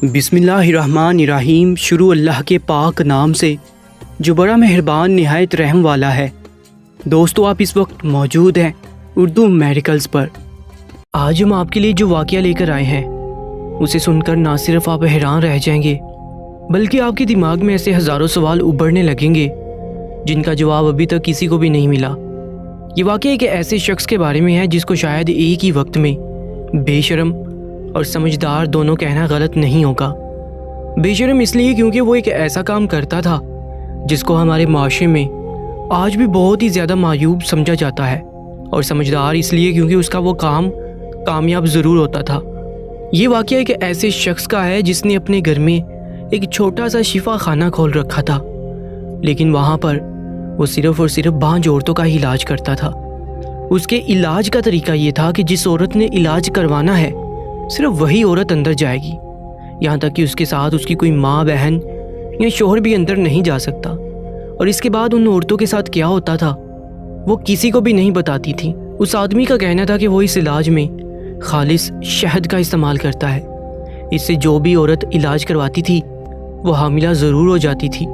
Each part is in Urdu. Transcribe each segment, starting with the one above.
بسم اللہ الرحمن الرحیم۔ شروع اللہ کے پاک نام سے جو بڑا مہربان نہایت رحم والا ہے۔ دوستو، آپ اس وقت موجود ہیں اردو میڈیکلز پر۔ آج ہم آپ کے لیے جو واقعہ لے کر آئے ہیں اسے سن کر نہ صرف آپ حیران رہ جائیں گے بلکہ آپ کے دماغ میں ایسے ہزاروں سوال ابھرنے لگیں گے جن کا جواب ابھی تک کسی کو بھی نہیں ملا۔ یہ واقعہ ایک ایسے شخص کے بارے میں ہے جس کو شاید ایک ہی وقت میں بے شرم اور سمجھدار دونوں کہنا غلط نہیں ہوگا۔ بے شرم اس لیے کیونکہ وہ ایک ایسا کام کرتا تھا جس کو ہمارے معاشرے میں آج بھی بہت ہی زیادہ معیوب سمجھا جاتا ہے، اور سمجھدار اس لیے کیونکہ اس کا وہ کام کامیاب ضرور ہوتا تھا۔ یہ واقعہ ایک ایسے شخص کا ہے جس نے اپنے گھر میں ایک چھوٹا سا شفا خانہ کھول رکھا تھا، لیکن وہاں پر وہ صرف اور صرف بانجھ عورتوں کا ہی علاج کرتا تھا۔ اس کے علاج کا طریقہ یہ تھا کہ جس عورت نے علاج کروانا ہے صرف وہی عورت اندر جائے گی، یہاں تک کہ اس کے ساتھ اس کی کوئی ماں، بہن یا شوہر بھی اندر نہیں جا سکتا۔ اور اس کے بعد ان عورتوں کے ساتھ کیا ہوتا تھا وہ کسی کو بھی نہیں بتاتی تھی۔ اس آدمی کا کہنا تھا کہ وہ اس علاج میں خالص شہد کا استعمال کرتا ہے، اس سے جو بھی عورت علاج کرواتی تھی وہ حاملہ ضرور ہو جاتی تھی،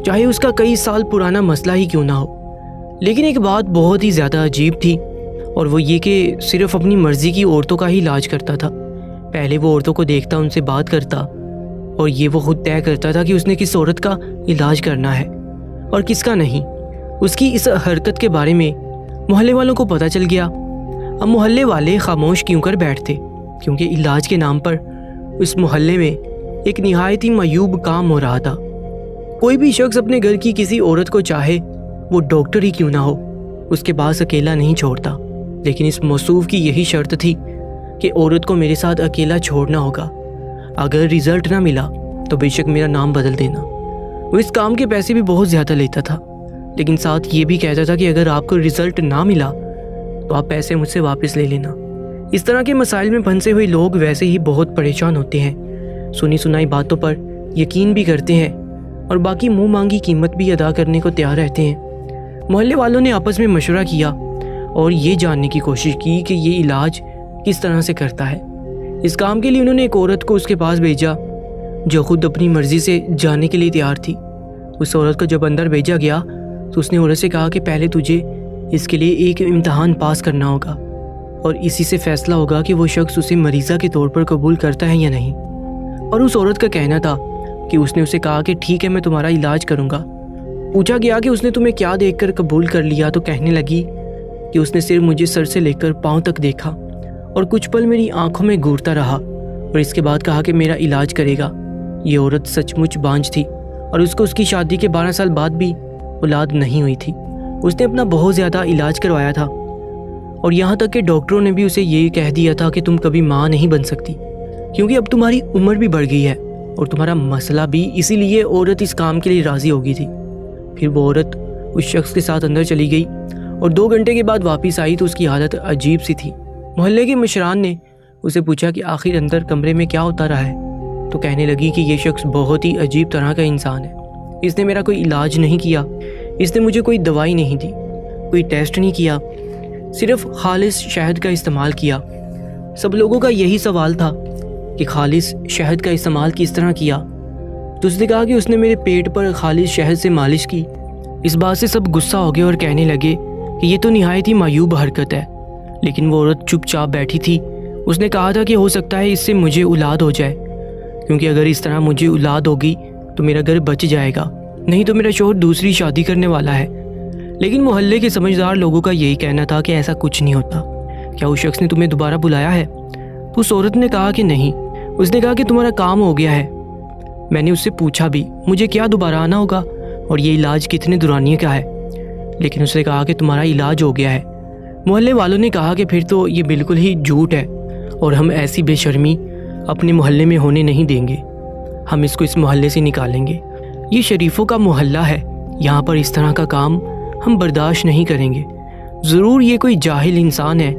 چاہے اس کا کئی سال پرانا مسئلہ ہی کیوں نہ ہو۔ لیکن ایک بات بہت ہی زیادہ عجیب تھی، اور وہ یہ کہ صرف اپنی مرضی کی عورتوں کا ہی علاج کرتا تھا۔ پہلے وہ عورتوں کو دیکھتا، ان سے بات کرتا، اور یہ وہ خود طے کرتا تھا کہ اس نے کس عورت کا علاج کرنا ہے اور کس کا نہیں۔ اس کی اس حرکت کے بارے میں محلے والوں کو پتہ چل گیا۔ اب محلے والے خاموش کیوں کر بیٹھتے، کیونکہ علاج کے نام پر اس محلے میں ایک نہایت ہی معیوب کام ہو رہا تھا۔ کوئی بھی شخص اپنے گھر کی کسی عورت کو چاہے وہ ڈاکٹر ہی کیوں نہ ہو، اس کے پاس اکیلا نہیں چھوڑتا، لیکن اس موصوف کی یہی شرط تھی کہ عورت کو میرے ساتھ اکیلا چھوڑنا ہوگا۔ اگر رزلٹ نہ ملا تو بے شک میرا نام بدل دینا۔ وہ اس کام کے پیسے بھی بہت زیادہ لیتا تھا، لیکن ساتھ یہ بھی کہتا تھا کہ اگر آپ کو رزلٹ نہ ملا تو آپ پیسے مجھ سے واپس لے لینا۔ اس طرح کے مسائل میں پھنسے ہوئے لوگ ویسے ہی بہت پریشان ہوتے ہیں، سنی سنائی باتوں پر یقین بھی کرتے ہیں اور باقی منہ مانگی قیمت بھی ادا کرنے کو تیار رہتے ہیں۔ محلے والوں نے آپس میں مشورہ کیا اور یہ جاننے کی کوشش کی کہ یہ علاج کس طرح سے کرتا ہے۔ اس کام کے لیے انہوں نے ایک عورت کو اس کے پاس بھیجا جو خود اپنی مرضی سے جانے کے لیے تیار تھی۔ اس عورت کو جب اندر بھیجا گیا تو اس نے عورت سے کہا کہ پہلے تجھے اس کے لیے ایک امتحان پاس کرنا ہوگا، اور اسی سے فیصلہ ہوگا کہ وہ شخص اسے مریضہ کے طور پر قبول کرتا ہے یا نہیں۔ اور اس عورت کا کہنا تھا کہ اس نے اسے کہا کہ ٹھیک ہے، میں تمہارا علاج کروں گا۔ پوچھا گیا کہ اس نے تمہیں کیا دیکھ کر قبول کر لیا، تو کہنے لگی کہ اس نے صرف مجھے سر سے لے کر پاؤں تک دیکھا اور کچھ پل میری آنکھوں میں گھورتا رہا، اور اس کے بعد کہا کہ میرا علاج کرے گا۔ یہ عورت سچ مچ بانجھ تھی، اور اس کو اس کی شادی کے 12 سال بعد بھی اولاد نہیں ہوئی تھی۔ اس نے اپنا بہت زیادہ علاج کروایا تھا، اور یہاں تک کہ ڈاکٹروں نے بھی اسے یہ کہہ دیا تھا کہ تم کبھی ماں نہیں بن سکتی، کیونکہ اب تمہاری عمر بھی بڑھ گئی ہے اور تمہارا مسئلہ بھی، اسی لیے عورت اس کام کے لیے راضی ہو گئی تھی۔ پھر وہ عورت اس شخص کے ساتھ اندر چلی گئی، اور 2 گھنٹے کے بعد واپس آئی تو اس کی حالت عجیب سی تھی۔ محلے کے مشران نے اسے پوچھا کہ آخر اندر کمرے میں کیا ہوتا رہا ہے، تو کہنے لگی کہ یہ شخص بہت ہی عجیب طرح کا انسان ہے۔ اس نے میرا کوئی علاج نہیں کیا، اس نے مجھے کوئی دوائی نہیں دی، کوئی ٹیسٹ نہیں کیا، صرف خالص شہد کا استعمال کیا۔ سب لوگوں کا یہی سوال تھا کہ خالص شہد کا استعمال کس طرح کیا، تو اس نے کہا کہ اس نے میرے پیٹ پر خالص شہد سے مالش کی۔ اس بات سے سب غصہ ہو گئے اور کہنے لگے کہ یہ تو نہایت ہی معیوب حرکت ہے، لیکن وہ عورت چپ چاپ بیٹھی تھی۔ اس نے کہا تھا کہ ہو سکتا ہے اس سے مجھے اولاد ہو جائے، کیونکہ اگر اس طرح مجھے اولاد ہوگی تو میرا گھر بچ جائے گا، نہیں تو میرا شوہر دوسری شادی کرنے والا ہے۔ لیکن محلے کے سمجھدار لوگوں کا یہی کہنا تھا کہ ایسا کچھ نہیں ہوتا۔ کیا اس شخص نے تمہیں دوبارہ بلایا ہے؟ تو اس عورت نے کہا کہ نہیں۔ اس نے کہا کہ تمہارا کام ہو گیا ہے۔ میں نے اس سے پوچھا بھی مجھے کیا دوبارہ آنا ہوگا اور یہ علاج کتنے دورانیے کا ہے، لیکن اس نے کہا کہ تمہارا علاج ہو گیا ہے۔ محلے والوں نے کہا کہ پھر تو یہ بالکل ہی جھوٹ ہے، اور ہم ایسی بے شرمی اپنے محلے میں ہونے نہیں دیں گے، ہم اس کو اس محلے سے نکالیں گے۔ یہ شریفوں کا محلہ ہے، یہاں پر اس طرح کا کام ہم برداشت نہیں کریں گے۔ ضرور یہ کوئی جاہل انسان ہے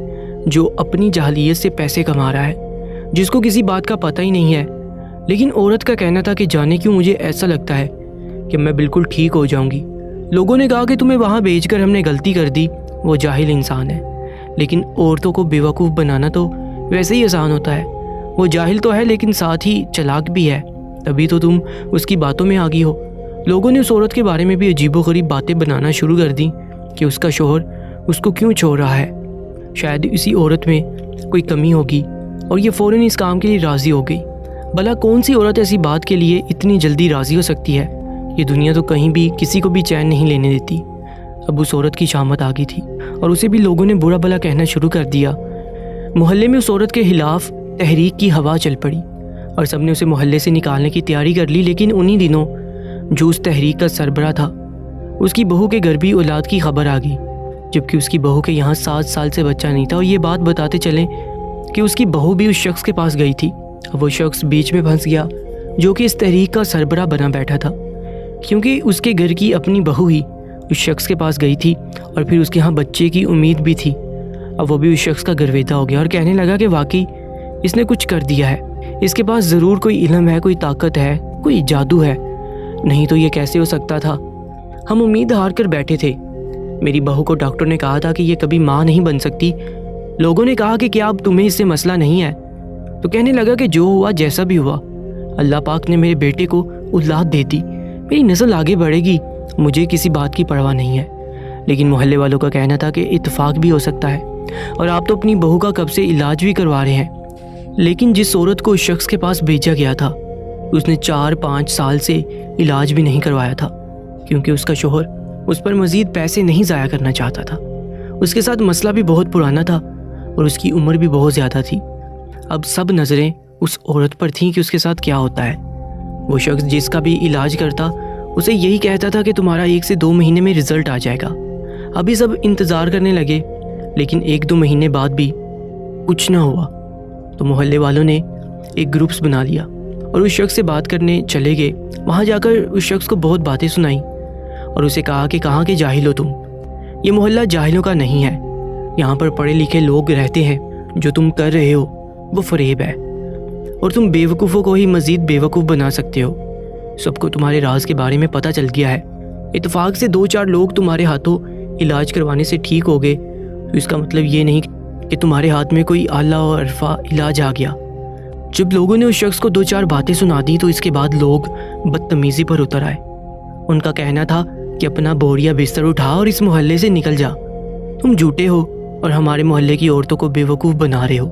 جو اپنی جاہلیت سے پیسے کما رہا ہے، جس کو کسی بات کا پتہ ہی نہیں ہے۔ لیکن عورت کا کہنا تھا کہ جانے کیوں مجھے ایسا لگتا ہے کہ میں بالکل ٹھیک ہو جاؤں گی۔ لوگوں نے کہا کہ تمہیں وہاں بھیج کر ہم نے غلطی کر دی، وہ جاہل انسان ہے، لیکن عورتوں کو بیوقوف بنانا تو ویسے ہی آسان ہوتا ہے۔ وہ جاہل تو ہے لیکن ساتھ ہی چلاک بھی ہے، تبھی تو تم اس کی باتوں میں آ گئی ہو۔ لوگوں نے اس عورت کے بارے میں بھی عجیب و غریب باتیں بنانا شروع کر دیں کہ اس کا شوہر اس کو کیوں چھوڑ رہا ہے، شاید اسی عورت میں کوئی کمی ہوگی اور یہ فوراً اس کام کے لیے راضی ہو گئی۔ بھلا کون سی عورت ایسی بات کے لیے اتنی جلدی راضی ہو سکتی ہے؟ یہ دنیا تو کہیں بھی کسی کو بھی چین نہیں لینے دیتی۔ اب اس عورت کی شامت آ گئی تھی اور اسے بھی لوگوں نے برا بھلا کہنا شروع کر دیا۔ محلے میں اس عورت کے خلاف تحریک کی ہوا چل پڑی اور سب نے اسے محلے سے نکالنے کی تیاری کر لی، لیکن انہی دنوں جو اس تحریک کا سربراہ تھا اس کی بہو کے گھر بھی اولاد کی خبر آ گئی، جبکہ اس کی بہو کے یہاں 7 سال سے بچہ نہیں تھا۔ اور یہ بات بتاتے چلیں کہ اس کی بہو بھی اس شخص کے پاس گئی تھی، اب وہ شخص بیچ میں پھنس گیا جو کہ اس تحریک کا سربراہ بنا بیٹھا تھا، کیونکہ اس کے گھر کی اپنی بہو ہی اس شخص کے پاس گئی تھی اور پھر اس کے ہاں بچے کی امید بھی تھی۔ اب وہ بھی اس شخص کا گرویدہ ہو گیا اور کہنے لگا کہ واقعی اس نے کچھ کر دیا ہے، اس کے پاس ضرور کوئی علم ہے، کوئی طاقت ہے، کوئی جادو ہے، نہیں تو یہ کیسے ہو سکتا تھا؟ ہم امید ہار کر بیٹھے تھے۔ میری بہو کو ڈاکٹر نے کہا تھا کہ یہ کبھی ماں نہیں بن سکتی۔ لوگوں نے کہا کہ کیا اب تمہیں اس سے مسئلہ نہیں ہے؟ تو کہنے لگا کہ جو ہوا جیسا بھی ہوا، اللہ پاک نے میرے بیٹے کو اولاد دے دی، میری نسل آگے بڑھے گی، مجھے کسی بات کی پرواہ نہیں ہے۔ لیکن محلے والوں کا کہنا تھا کہ اتفاق بھی ہو سکتا ہے اور آپ تو اپنی بہو کا کب سے علاج بھی کروا رہے ہیں۔ لیکن جس عورت کو اس شخص کے پاس بھیجا گیا تھا اس نے 4-5 سال سے علاج بھی نہیں کروایا تھا، کیونکہ اس کا شوہر اس پر مزید پیسے نہیں ضائع کرنا چاہتا تھا۔ اس کے ساتھ مسئلہ بھی بہت پرانا تھا اور اس کی عمر بھی بہت زیادہ تھی۔ اب سب نظریں اس عورت پر تھیں کہ اس کے ساتھ کیا ہوتا ہے۔ وہ شخص جس کا بھی علاج کرتا اسے یہی کہتا تھا کہ تمہارا 1 سے 2 مہینے میں رزلٹ آ جائے گا۔ ابھی سب انتظار کرنے لگے، لیکن 1-2 مہینے بعد بھی کچھ نہ ہوا۔ تو محلے والوں نے ایک گروپس بنا لیا اور اس شخص سے بات کرنے چلے گئے۔ وہاں جا کر اس شخص کو بہت باتیں سنائیں اور اسے کہا کہ کہاں کے جاہل ہو تم، یہ محلہ جاہلوں کا نہیں ہے، یہاں پر پڑھے لکھے لوگ رہتے ہیں، جو تم کر رہے ہو وہ فریب ہے اور تم بیوقوفوں کو ہی مزید بیوقوف بنا سکتے ہو۔ سب کو تمہارے راز کے بارے میں پتہ چل گیا ہے، اتفاق سے 2-4 لوگ تمہارے ہاتھوں علاج کروانے سے ٹھیک ہو گئے تو اس کا مطلب یہ نہیں کہ تمہارے ہاتھ میں کوئی اعلیٰ اور عرفہ علاج آ گیا۔ جب لوگوں نے اس شخص کو 2-4 باتیں سنا دی تو اس کے بعد لوگ بدتمیزی پر اتر آئے۔ ان کا کہنا تھا کہ اپنا بوریا بستر اٹھا اور اس محلے سے نکل جا، تم جھوٹے ہو اور ہمارے محلے کی عورتوں کو بیوقوف بنا رہے ہو۔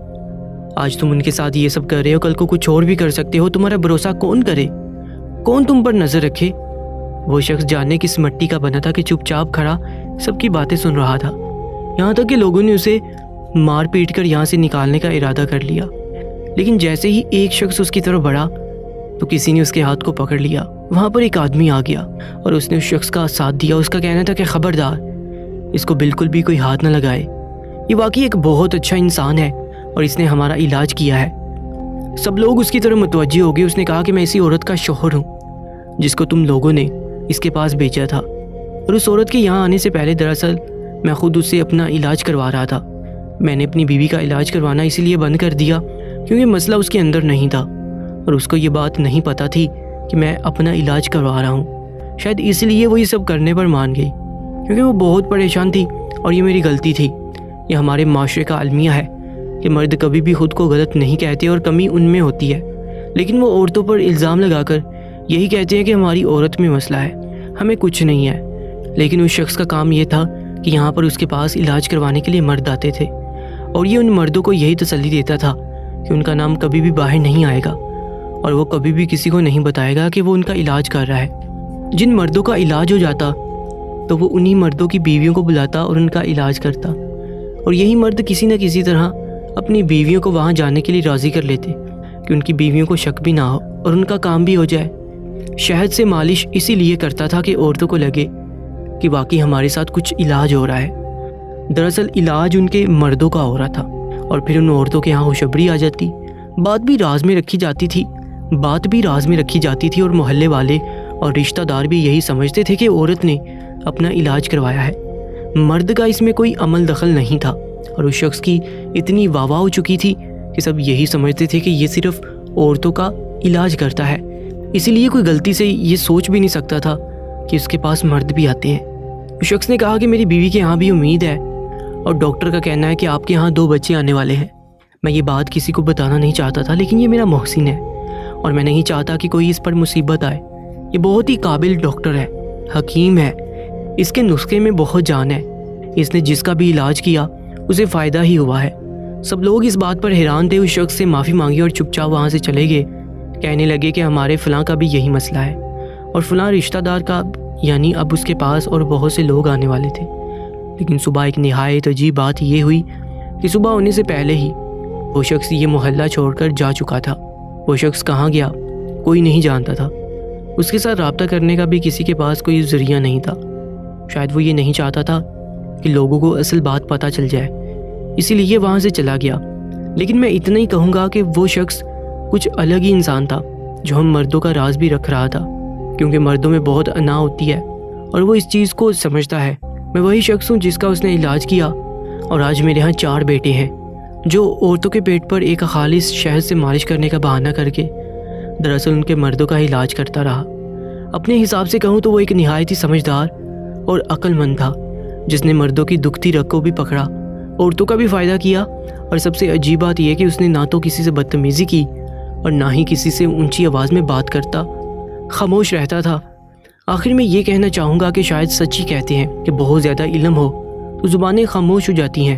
آج تم ان کے ساتھ یہ سب کر رہے ہو، کل کو کچھ اور بھی کر سکتے ہو، تمہارا بھروسہ کون کرے، کون تم پر نظر رکھے؟ وہ شخص جانے کس مٹی کا بنا تھا کہ چپ چاپ کھڑا سب کی باتیں سن رہا تھا، یہاں تک کہ لوگوں نے اسے مار پیٹ کر یہاں سے نکالنے کا ارادہ کر لیا۔ لیکن جیسے ہی ایک شخص اس کی طرف بڑھا تو کسی نے اس کے ہاتھ کو پکڑ لیا۔ وہاں پر ایک آدمی آ گیا اور اس نے اس شخص کا ساتھ دیا۔ اس کا کہنا تھا کہ خبردار، اس کو بالکل بھی کوئی ہاتھ نہ لگائے، یہ واقعی ایک بہت اچھا انسان ہے اور اس نے ہمارا علاج کیا ہے۔ سب لوگ اس کی طرف متوجہ ہو گئے۔ اس نے کہا کہ میں اسی عورت کا شوہر ہوں جس کو تم لوگوں نے اس کے پاس بھیجا تھا، اور اس عورت کے یہاں آنے سے پہلے دراصل میں خود اس سے اپنا علاج کروا رہا تھا۔ میں نے اپنی بیوی کا علاج کروانا اسی لیے بند کر دیا کیونکہ مسئلہ اس کے اندر نہیں تھا اور اس کو یہ بات نہیں پتہ تھی کہ میں اپنا علاج کروا رہا ہوں۔ شاید اس لیے وہ یہ سب کرنے پر مان گئی، کیونکہ وہ بہت پریشان تھی اور یہ میری غلطی تھی۔ یہ ہمارے معاشرے کا المیہ ہے کہ مرد کبھی بھی خود کو غلط نہیں کہتے اور کمی ان میں ہوتی ہے، لیکن وہ عورتوں پر الزام لگا کر یہی کہتے ہیں کہ ہماری عورت میں مسئلہ ہے، ہمیں کچھ نہیں ہے۔ لیکن اس شخص کا کام یہ تھا کہ یہاں پر اس کے پاس علاج کروانے کے لیے مرد آتے تھے اور یہ ان مردوں کو یہی تسلی دیتا تھا کہ ان کا نام کبھی بھی باہر نہیں آئے گا اور وہ کبھی بھی کسی کو نہیں بتائے گا کہ وہ ان کا علاج کر رہا ہے۔ جن مردوں کا علاج ہو جاتا تو وہ انہی مردوں کی بیویوں کو بلاتا اور ان کا علاج کرتا، اور یہی مرد کسی نہ کسی طرح اپنی بیویوں کو وہاں جانے کے لیے راضی کر لیتے کہ ان کی بیویوں کو شک بھی نہ ہو اور ان کا کام بھی ہو جائے۔ شہد سے مالش اسی لیے کرتا تھا کہ عورتوں کو لگے کہ واقعی ہمارے ساتھ کچھ علاج ہو رہا ہے۔ دراصل علاج ان کے مردوں کا ہو رہا تھا اور پھر ان عورتوں کے ہاں خوشبری آ جاتی، بات بھی راز میں رکھی جاتی تھی اور محلے والے اور رشتہ دار بھی یہی سمجھتے تھے کہ عورت نے اپنا علاج کروایا ہے، مرد کا اس میں کوئی عمل دخل نہیں تھا۔ اور اس شخص کی اتنی واہ واہ ہو چکی تھی کہ سب یہی سمجھتے تھے کہ یہ صرف عورتوں کا علاج کرتا ہے، اسی لیے کوئی غلطی سے یہ سوچ بھی نہیں سکتا تھا کہ اس کے پاس مرد بھی آتے ہیں۔ اس شخص نے کہا کہ میری بیوی کے یہاں بھی امید ہے اور ڈاکٹر کا کہنا ہے کہ آپ کے یہاں 2 بچے آنے والے ہیں۔ میں یہ بات کسی کو بتانا نہیں چاہتا تھا، لیکن یہ میرا محسن ہے اور میں نہیں چاہتا کہ کوئی اس پر مصیبت آئے۔ یہ بہت ہی قابل ڈاکٹر ہے، حکیم ہے، اس کے نسخے میں بہت جان ہے۔ اس نے جس کا بھی علاج کیا اسے فائدہ ہی ہوا ہے۔ سب لوگ اس بات پر حیران تھے۔ اس شخص سے معافی مانگی اور چپ چاپ وہاں سے چلے گئے۔ کہنے لگے کہ ہمارے فلاں کا بھی یہی مسئلہ ہے اور فلاں رشتہ دار کا، یعنی اب اس کے پاس اور بہت سے لوگ آنے والے تھے۔ لیکن صبح ایک نہایت عجیب بات یہ ہوئی کہ صبح ہونے سے پہلے ہی وہ شخص یہ محلہ چھوڑ کر جا چکا تھا۔ وہ شخص کہاں گیا کوئی نہیں جانتا تھا۔ اس کے ساتھ رابطہ کرنے کا بھی کسی کے پاس کوئی ذریعہ نہیں تھا۔ شاید وہ یہ نہیں چاہتا تھا کہ لوگوں کو اصل بات پتہ چل جائے، اسی لیے وہاں سے چلا گیا۔ لیکن میں اتنا ہی کہوں گا کہ وہ شخص کچھ الگ ہی انسان تھا جو ہم مردوں کا راز بھی رکھ رہا تھا، کیونکہ مردوں میں بہت انا ہوتی ہے اور وہ اس چیز کو سمجھتا ہے۔ میں وہی شخص ہوں جس کا اس نے علاج کیا اور آج میرے ہاں 4 بیٹے ہیں، جو عورتوں کے پیٹ پر ایک خالص شہد سے مالش کرنے کا بہانہ کر کے دراصل ان کے مردوں کا علاج کرتا رہا۔ اپنے حساب سے کہوں تو وہ ایک نہایت ہی سمجھدار اور عقل مند تھا، جس نے مردوں کی دکھتی رگ کو بھی پکڑا، عورتوں کا بھی فائدہ کیا، اور سب سے عجیب بات یہ کہ اس نے نہ تو کسی سے بدتمیزی کی اور نہ ہی کسی سے اونچی آواز میں بات کرتا، خاموش رہتا تھا۔ آخر میں یہ کہنا چاہوں گا کہ شاید سچ ہی کہتے ہیں کہ بہت زیادہ علم ہو تو زبانیں خاموش ہو جاتی ہیں۔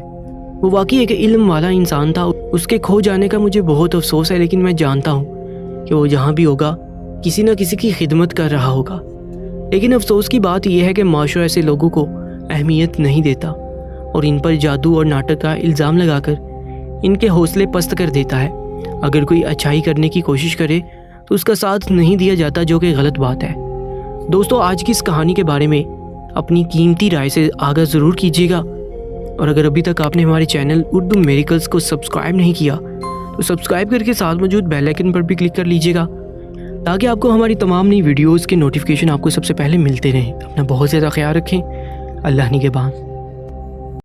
وہ واقعی ایک علم والا انسان تھا۔ اس کے کھو جانے کا مجھے بہت افسوس ہے، لیکن میں جانتا ہوں کہ وہ جہاں بھی ہوگا کسی نہ کسی کی خدمت کر رہا ہوگا۔ لیکن افسوس کی بات یہ ہے کہ معاشرہ ایسے لوگوں کو اہمیت نہیں دیتا اور ان پر جادو اور ناٹک کا الزام لگا کر ان کے حوصلے پست کر دیتا ہے۔ اگر کوئی اچھائی کرنے کی کوشش کرے تو اس کا ساتھ نہیں دیا جاتا، جو کہ غلط بات ہے۔ دوستو، آج کی اس کہانی کے بارے میں اپنی قیمتی رائے سے آگاہ ضرور کیجیے گا، اور اگر ابھی تک آپ نے ہمارے چینل اردو میریکلز کو سبسکرائب نہیں کیا تو سبسکرائب کر کے ساتھ موجود بیل آئکن پر بھی کلک کر لیجیے گا، تاکہ آپ کو ہماری تمام نئی ویڈیوز کے نوٹیفیکیشن آپ کو سب سے پہلے ملتے رہیں۔ اپنا بہت زیادہ خیال رکھیں۔ اللہ نگہبان۔